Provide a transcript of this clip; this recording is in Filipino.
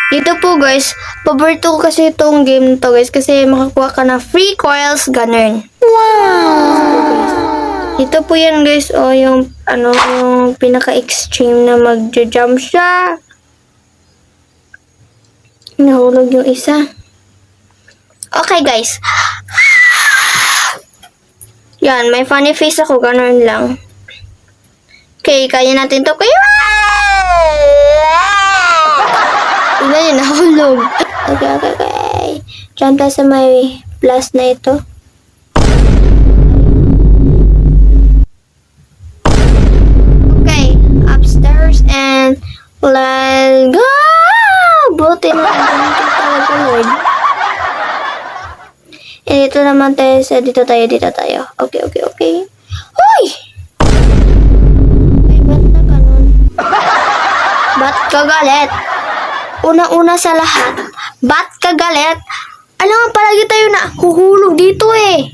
Dito po guys, paborito ko kasi itong game na to guys kasi makakuha ka ng free coils, ganun. Wow! Dito po yan guys, yung yung pinaka-extreme na magja-jump siya. Nahulog yung isa. Okay guys. Yan, may funny face ako, ganun lang. Okay, kaya natin to. Kaya! Tignan yun, nahulog. Okay. Diyan tayo sa may plus na ito. Okay, upstairs and let's go! Buti na talaga, Lord. And dito naman tayo sa dito tayo. Okay. Hoy! Ay, ba't na ganun? Ba't ka galit? Una-una sa lahat, ba't ka galit? Alam nga palagi tayo na huhulog dito eh.